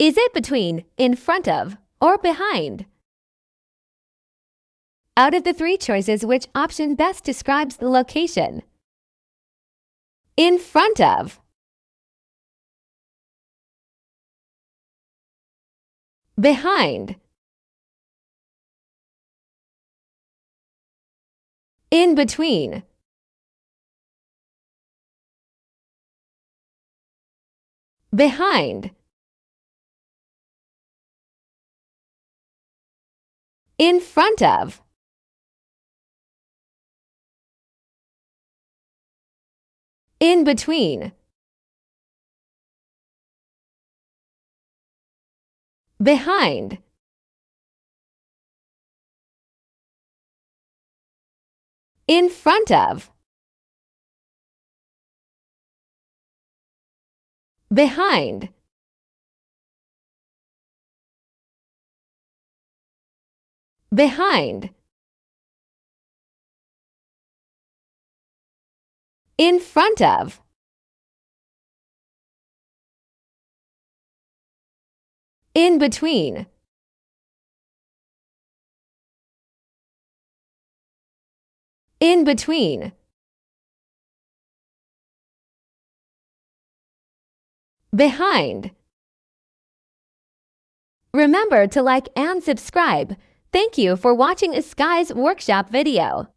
Is it between, in front of, or behind? Out of the three choices, which option best describes the location? In front of. Behind. In between. Behind. In front of. In between. Behind. In front of. Behind. Behind. In front of. In between. In between. Behind. Remember to like and subscribe. Thank you for watching Skye's workshop video.